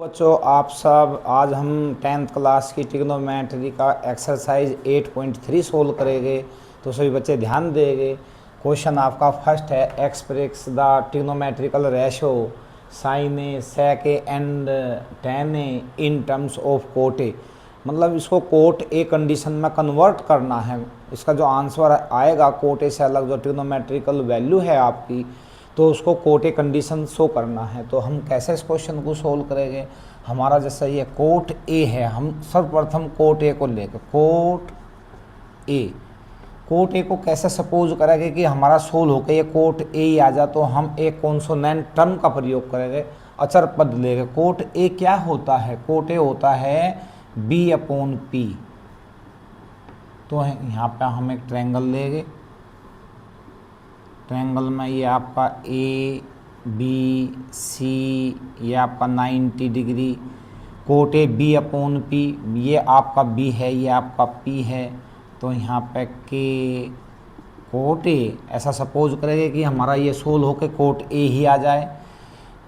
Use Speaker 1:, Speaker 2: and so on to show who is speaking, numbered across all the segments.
Speaker 1: बच्चों आप सब आज हम 10th क्लास की ट्रिग्नोमेट्री का एक्सरसाइज 8.3 सोल्व करेंगे। तो सभी बच्चे ध्यान देंगे। क्वेश्चन आपका फर्स्ट है, express the trigonometrical ratio sine A sec A and tan A in terms of cot A. मतलब इसको कोट ए कंडीशन में कन्वर्ट करना है। इसका जो आंसर आएगा कोट ए से अलग जो ट्रिग्नोमेट्रिकल वैल्यू है आपकी, तो उसको कोट ए कंडीशन शो करना है। तो हम कैसे इस क्वेश्चन को सोल्व करेंगे। हमारा जैसा ये कोट ए है, हम सर्वप्रथम कोट ए को लेकर कोट ए को कैसे सपोज करेंगे कि हमारा सोल्व होकर ये कोट ए ही आ जाए। तो हम एक कॉन्सोनेंट टर्म का प्रयोग करेंगे, अचर पद लेंगे। कोट ए क्या होता है, कोट ए होता है बी अपॉन पी। तो यहाँ पे हम एक ट्रायंगल लेंगे, ट्रायंगल में ये आपका ए बी सी, ये आपका 90 degree. Cot A B upon P, ये आपका बी है, ये आपका पी है। तो यहाँ पे के कोट ए ऐसा सपोज करेंगे कि हमारा ये सोल्व होकर कोट ए ही आ जाए।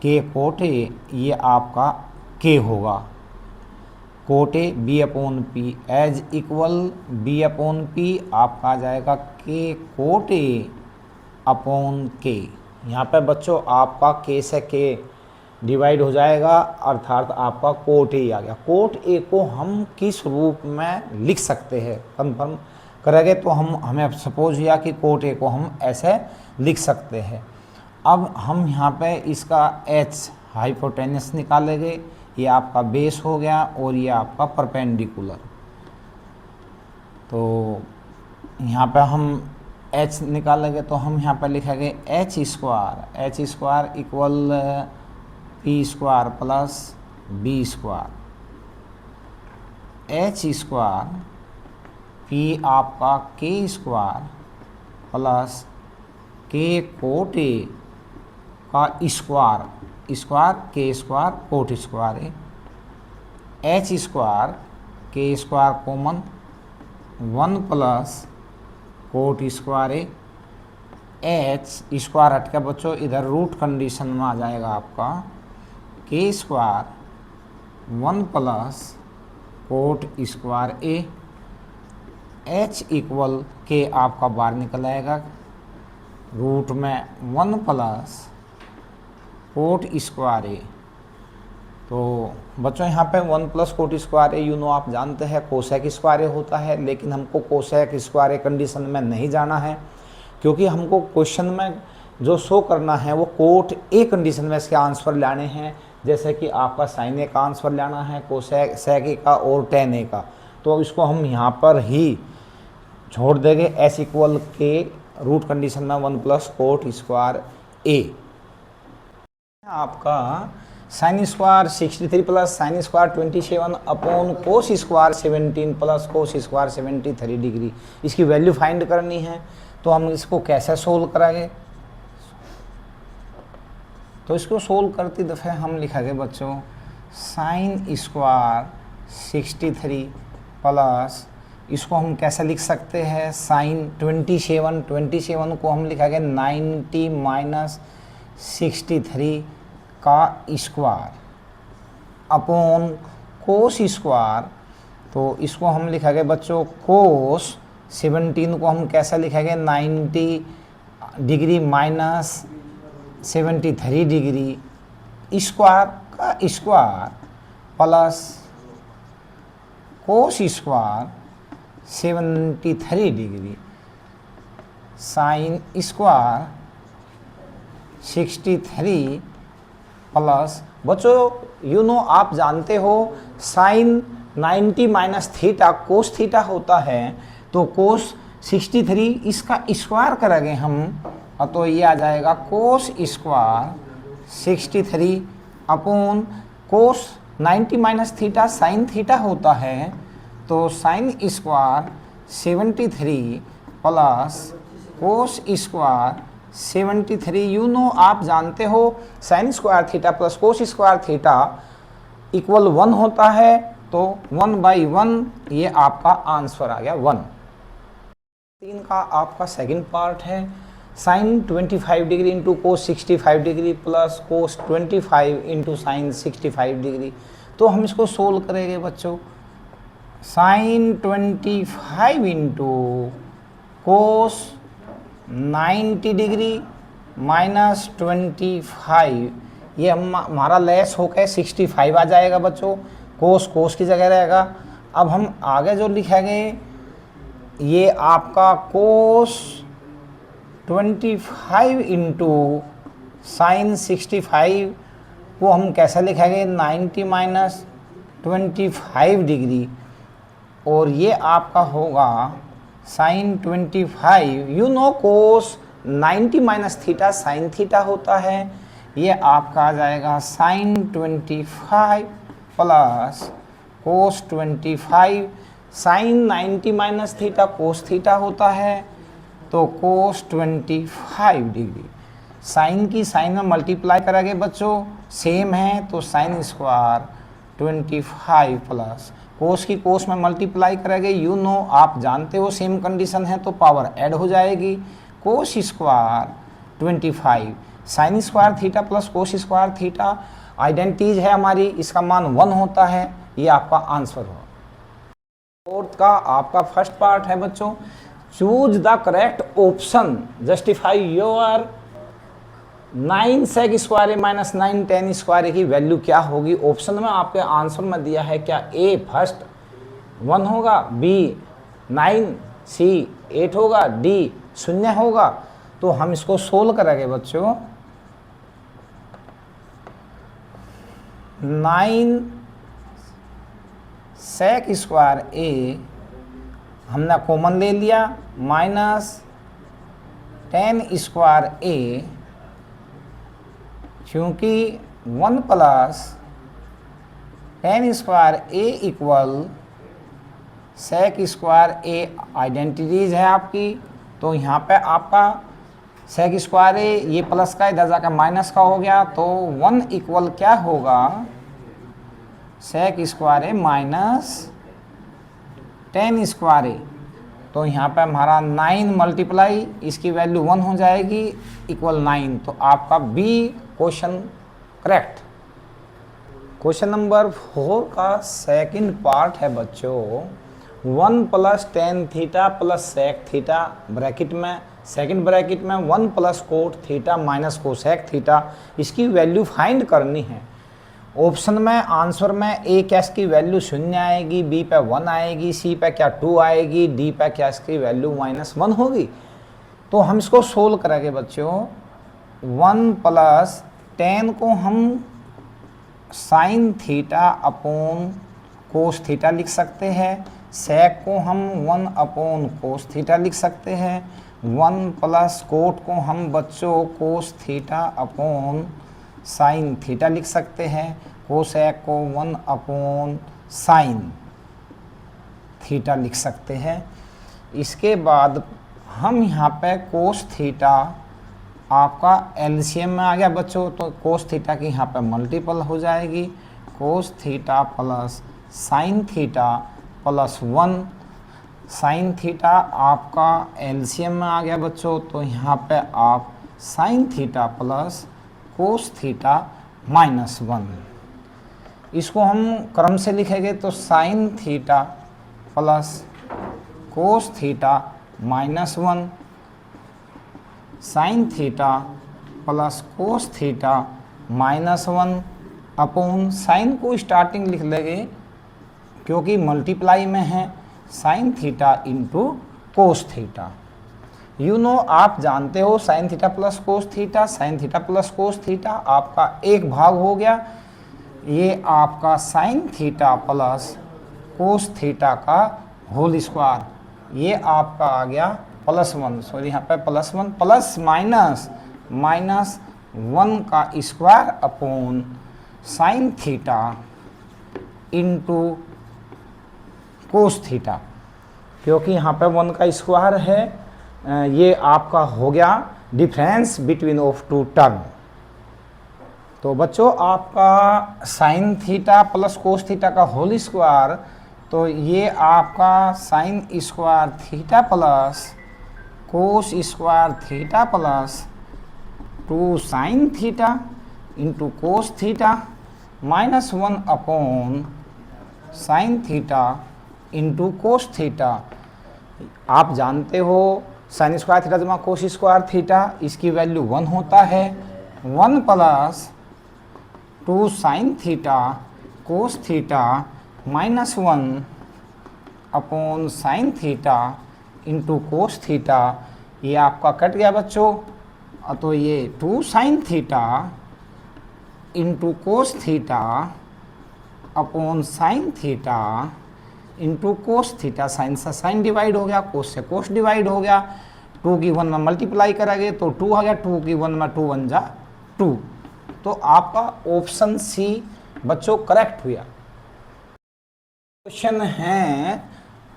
Speaker 1: के कोट ए ये आपका के होगा, cot A B upon P as equal B upon P आपका आ जाएगा के कोट ए अपॉन के। यहाँ पे बच्चों आपका के से के डिवाइड हो जाएगा, अर्थात आपका कोट ए आ गया। कोट ए को हम किस रूप में लिख सकते हैं कंफर्म करेंगे। तो हमें सपोज किया कि कोट ए को हम ऐसे लिख सकते हैं। अब हम यहाँ पे इसका एच हाइपोटेनस निकालेंगे। ये आपका बेस हो गया और ये आपका परपेंडिकुलर। तो यहाँ पे हम एच निकालेंगे तो हम यहाँ पर लिखेंगे H square equal P square plus B square. H square P आपका K square plus K cot A का square K square cot square है। H square K square common 1 plus cot square A. H square हट के बच्चों इधर root condition में आ जाएगा आपका K square 1 plus cot square A. H equal के आपका बाहर निकल आएगा, रूट में 1 प्लस कोट स्क्वायर ए। तो बच्चों यहाँ पे 1 प्लस कोट स्क्वायर ए आप जानते हैं कोसेक स्क्वायर ए होता है, लेकिन हमको कोसेक स्क्वायर ए कंडीशन में नहीं जाना है, क्योंकि हमको क्वेश्चन में जो शो करना है वो कोट ए कंडीशन में इसके आंसर लाने हैं। जैसे कि आपका साइन ए का आंसर लाना है, कोसेक सेक ए का और टेन ए का। तो इसको हम यहाँ पर ही छोड़ देंगे, एस इक्वल के रूट कंडीशन में 1 प्लस कोट स्क्वायर ए। आपका sine square 63 plus sine square 27 upon cos square 17 plus cos square 73 degree, इसकी वैल्यू फाइंड करनी है। तो हम इसको कैसे सोल्व करेंगे। तो इसको सोल्व करते दफ़े हम लिखेंगे बच्चों साइन स्क्वायर 63 प्लस, इसको हम कैसे लिख सकते हैं, साइन 27 को हम लिखेंगे 90 माइनस 63 का स्क्वायर अपॉन कोस स्क्वायर। तो इसको हम लिखेंगे बच्चों कोस 17 को हम कैसे लिखेंगे 90 डिग्री माइनस 73 डिग्री स्क्वायर का square plus cos square 73 degree sine square 63 plus बच्चों आप जानते हो sine 90 minus theta cos theta होता है। तो कोस 63 इसका स्क्वायर करेंगे हम, तो ये आ जाएगा कोस स्क्वायर 63 अपॉन कोस 90 माइनस थीटा साइन थीटा होता है। तो sine square 73 plus cos square 73 आप जानते हो sine square theta plus cos square theta equal 1 होता है। तो 1/1 ये आपका आंसर आ गया 1। 3 का आपका सेकंड पार्ट है, sine 25 degree into cos 65 degree plus cos 25 into sine 65 degree. तो हम इसको सोल्व करेंगे बच्चों। Sine 25 into cos 90 degree minus 25, ये हमारा लेस होकर 65 आ जाएगा बच्चों, कोस की जगह रहेगा। अब हम आगे जो लिखेंगे ये आपका कोस 25 इंटू साइन 65 को हम कैसे लिखेंगे 90 माइनस 25 डिग्री, और ये आपका होगा sine 25, you know cos 90 minus theta sine theta होता है, ये आपका आ जाएगा sine 25 plus cos 25, sine 90 minus theta cos theta होता है, तो कोस 25 डिग्री। साइन की साइन में मल्टीप्लाई करेंगे बच्चों, सेम है तो साइन स्क्वायर 25 प्लस कोस की कोस में मल्टीप्लाई करेंगे, यू नो आप जानते हो सेम कंडीशन है तो पावर ऐड हो जाएगी, cos square 25 sign square theta plus cos square theta identities है हमारी, इसका मान 1 होता है, ये आपका आंसर होगा। फोर्थ का आपका फर्स्ट पार्ट है बच्चों, choose the correct option, justify your 9 sec square A minus 9 10 square A की वैल्यू क्या होगी। ऑप्शन में आपके आंसर में दिया है क्या ए फर्स्ट 1 होगा, बी 9, सी 8 होगा, डी 0 होगा। तो हम इसको सोल्व करेंगे बच्चों। 9 सेक स्क्वायर ए हमने कॉमन ले लिया, माइनस 10 स्क्वायर ए, क्योंकि 1 प्लस 10 स्क्वायर ए इक्वल सेक स्क्वायर ए आइडेंटिटीज है आपकी, तो यहाँ पे आपका सेक स्क्वायर ए ये प्लस का इधर जाकर माइनस का हो गया, तो 1 इक्वल क्या होगा सेक स्क्वायर ए माइनस 10 स्क्वायर ए। तो यहाँ पे हमारा 9 मल्टीप्लाई इसकी वैल्यू 1 हो जाएगी इक्वल 9, तो आपका B question correct. Question number 4 का सेकंड पार्ट है बच्चों, 1 plus tan theta plus sec theta bracket में, सेकंड ब्रैकेट में 1 plus cot theta minus cosec theta, इसकी वैल्यू फाइंड करनी है। ऑप्शन में आंसर में ए क्या इसकी वैल्यू 0 आएगी, बी पे 1 आएगी, सी पे क्या 2 आएगी, डी पे क्या इसकी वैल्यू -1 होगी। तो हम इसको सोल्व करेंगे बच्चों। 1 प्लस 10 को हम sine theta upon cos theta लिख सकते हैं, सेक को हम 1 अपॉन कोस थीटा लिख सकते हैं, 1 प्लस कोट को हम बच्चों कोस थीटा अपॉन साइन थीटा लिख सकते हैं, कोसेक को 1 अपॉन साइन थीटा लिख सकते हैं। इसके बाद हम यहाँ पे कोस थीटा आपका एलसीएम में आ गया बच्चों, तो कोस थीटा की यहाँ पे मल्टीपल हो जाएगी, cos theta plus sign theta plus 1, sine theta आपका एलसीएम में आ गया बच्चों, तो यहाँ पे आप sign theta plus cos theta -1, इसको हम क्रम से लिखेंगे तो sign theta plus cos theta -1, sign theta plus cos theta -1 upon sign को स्टार्टिंग लिख लेंगे क्योंकि मल्टीप्लाई में है, sign theta into cos theta. You know आप जानते हो sign theta plus cos theta, sine theta plus cos theta आपका एक भाग हो गया, ये आपका sine theta plus cos theta का होल स्क्वायर, ये आपका आ गया +1, सॉरी यहाँ पे +1 प्लस माइनस -1 का square upon sine theta into cos theta, क्योंकि यहाँ पे 1 का स्क्वायर है, ये आपका हो गया difference between of two term. तो बच्चों आपका sine theta plus cos theta का होल स्क्वायर, तो ये आपका sine square theta plus cos square theta plus 2 sine theta into cos theta minus 1 upon sine theta into cos theta. आप जानते हो साइन स्क्वायर थीटा जमा कोस स्क्वायर थीटा, इसकी value 1 होता है। 1 plus 2 sine theta cos theta minus 1 upon sine theta into cos theta. ये आपका cut गया बच्चों, तो ये 2 sine theta into cos theta upon sine theta into cos theta. Sine से साइन डिवाइड हो गया, कोस से कोस डिवाइड हो गया। 2 की 1 में मल्टीप्लाई करेंगे तो 2 आ गया, 2 की 1 में 2 1 जा 2। तो आपका ऑप्शन सी बच्चों करेक्ट हुआ। क्वेश्चन है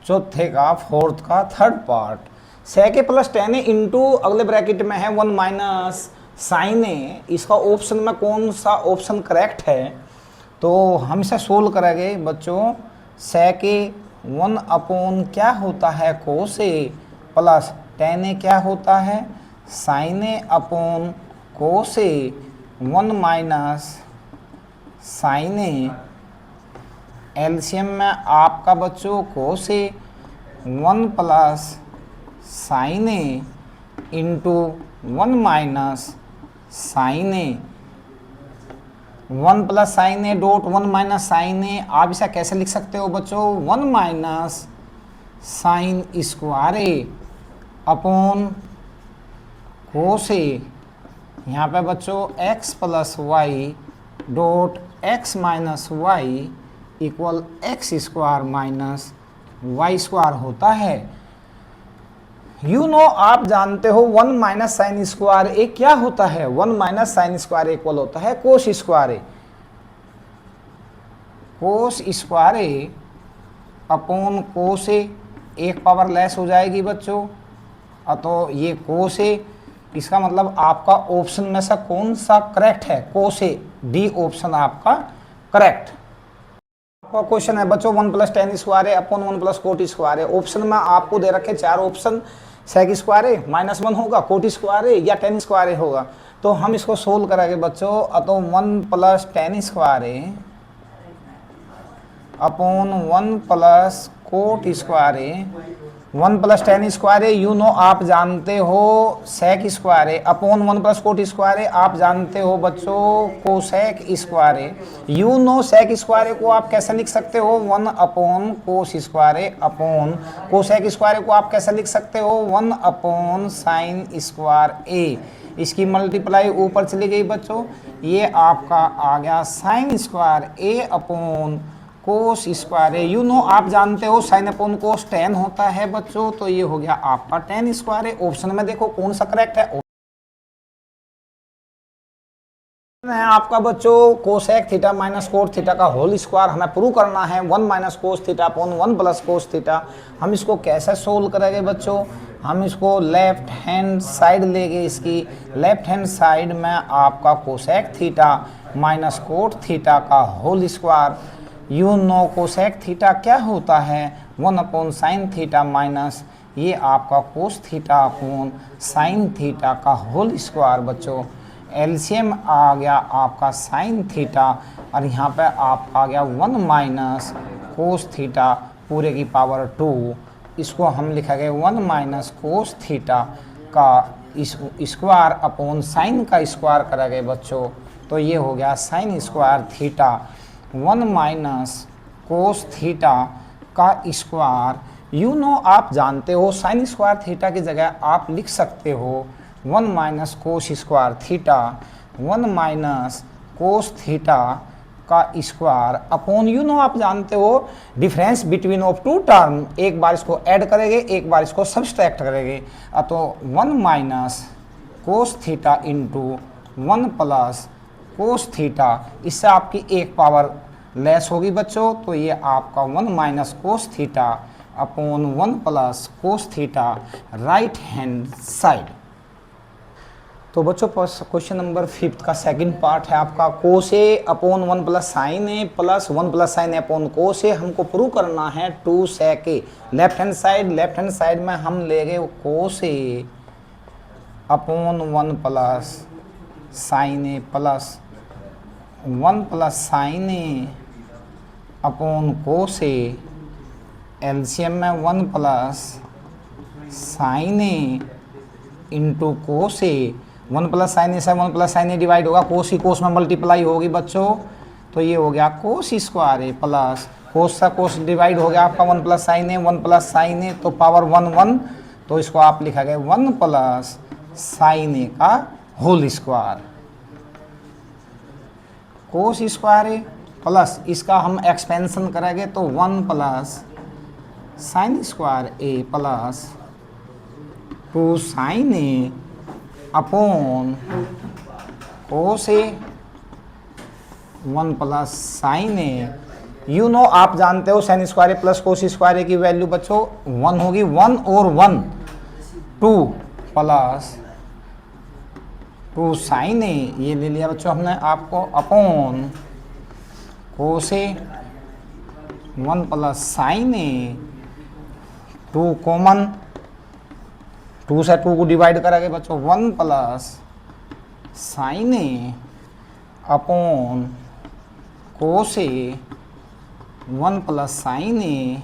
Speaker 1: चौथे का फोर्थ का थर्ड पार्ट। सेक ए प्लस टेन ए इंटू अगले ब्रैकेट में है 1 माइनस साइन ए। इसका ऑप्शन में कौन सा ऑप्शन करेक्ट है? तो हम इसे सोल्व करेंगे बच्चों। सेक ए 1 अपॉन क्या होता है कोस ए प्लस टेन ए क्या होता है sine A upon cos A 1 minus sine A. LCM में आपका बच्चों cos A 1 plus sine A into 1 minus sine A. 1 plus sine A dot 1 minus sine A. आप इसे कैसे लिख सकते हो बच्चों? 1 minus sine square A upon cos A. यहाँ पे बच्चों x plus Y dot X minus Y equal X square minus Y square होता है। आप जानते हो 1 माइनस साइन स्क्वायर ए क्या होता है? 1 माइनस साइन स्क्वायर इक्वल होता है कोस square A. Cos square A upon cos ए, एक पावर लेस हो जाएगी बच्चों। तो ये कोस ए, इसका मतलब आपका ऑप्शन में से कौन सा करेक्ट है? कोस ए, डी ऑप्शन आपका करेक्ट। आपका क्वेश्चन है बच्चों 1 plus ten square A upon 1 plus cot square A. Option में आपको दे रखे 4 option. Sec square A minus 1 होगा, कोट स्क्वायर ए या टेन स्क्वायर ए होगा। तो हम इसको सोल्व करेंगे बच्चों। तो 1 plus ten square A upon 1 plus cot square A. 1 plus ten square ए आप जानते हो सेक square A upon 1 plus cot square ए आप जानते हो बच्चों कोसेक स्क्वायर ए। सेक स्क्वायर ए को आप कैसे लिख सकते हो? 1 upon cos square A upon cosec square ए को आप कैसे लिख सकते हो? 1 अपॉन साइन स्क्वायर ए। इसकी मल्टीप्लाई ऊपर चली गई बच्चों, ये आपका आ गया sign square A upon cos square ए। आप जानते हो साइन अपॉन कोस 10 होता है बच्चों। तो ये हो गया आपका 10 स्क्वायर ए। ऑप्शन में देखो कौन सा करेक्ट है आपका बच्चों cosec theta minus cot theta का होल स्क्वायर हमें प्रूव करना है। 1 minus cos theta upon 1 plus cos theta. हम इसको कैसे सोल्व करेंगे बच्चों? हम इसको लेफ्ट हैंड साइड लेंगे। इसकी लेफ्ट हैंड साइड में आपका cosec theta minus cot theta का होल स्क्वायर। कोसेक थीटा क्या होता है? 1 अपॉन साइन थीटा माइनस ये आपका कोस थीटा अपॉन साइन थीटा का होल स्क्वायर बच्चों। एलसीएम आ गया आपका साइन थीटा और यहाँ पे आप आ गया 1 माइनस कोस थीटा पूरे की पावर 2। इसको हम लिखेंगे 1 माइनस कोस थीटा का स्क्वायर अपॉन साइन का स्क्वायर करेंगे बच्चों। तो ये हो गया sign square theta 1 minus cos theta का स्क्वायर। आप जानते हो साइन स्क्वायर थीटा की जगह आप लिख सकते हो 1 minus cos square theta 1 minus cos theta का स्क्वायर अपॉन आप जानते हो difference between of two term. एक बार इसको ऐड करेंगे, एक बार इसको सब्सट्रैक्ट करेंगे। तो 1 minus cos theta into 1 plus cos theta. इससे आपकी एक पावर लेस होगी बच्चों। तो ये आपका 1 minus cos theta upon 1 plus cos theta right hand side. तो बच्चों क्वेश्चन नंबर 5 का सेकंड पार्ट है आपका कोस ए upon 1 plus sine A plus 1 plus sine A upon cos ए। हमको प्रूव करना है 2 सेक ए। लेफ्ट हैंड साइड में हम ले गए कोस ए upon 1 plus sine A plus 1 plus sine A upon cos A. LCM में 1 plus sine A into cos A. 1 plus sine ए से 1 plus sine ए divide होगा, कोस ही कोस में मल्टीप्लाई होगी बच्चों, तो ये हो गया कोस स्क्वायर ए प्लस कोस सा कोस डिवाइड हो गया आपका 1 plus sine A, 1 plus sine ए तो पावर 1 1, तो इसको आप लिखा गया 1 प्लस साइन ए का whole square cos square A plus इसका हम एक्सपेंशन करेंगे तो 1 plus sine square A plus 2 sine A upon cos A 1 plus sine A. You know आप जानते हो sine square A plus cos square A की value बच्चों 1 होगी, 1 और 1 2 प्लस 2 साइन ए, ये ले लिया बच्चों हमने आपको, upon cos A 1 plus sine A, 2 common, 2 से 2 को डिवाइड करेंगे बच्चों 1 plus sine A upon cos A 1 plus sine ए,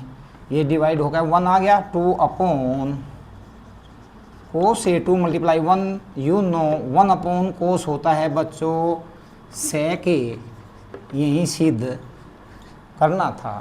Speaker 1: ये डिवाइड हो गया 1 आ गया, 2 upon cos A, 2 multiply 1, you know 1 upon कोस होता है बच्चों सेक ए, यही सिद्ध करना था।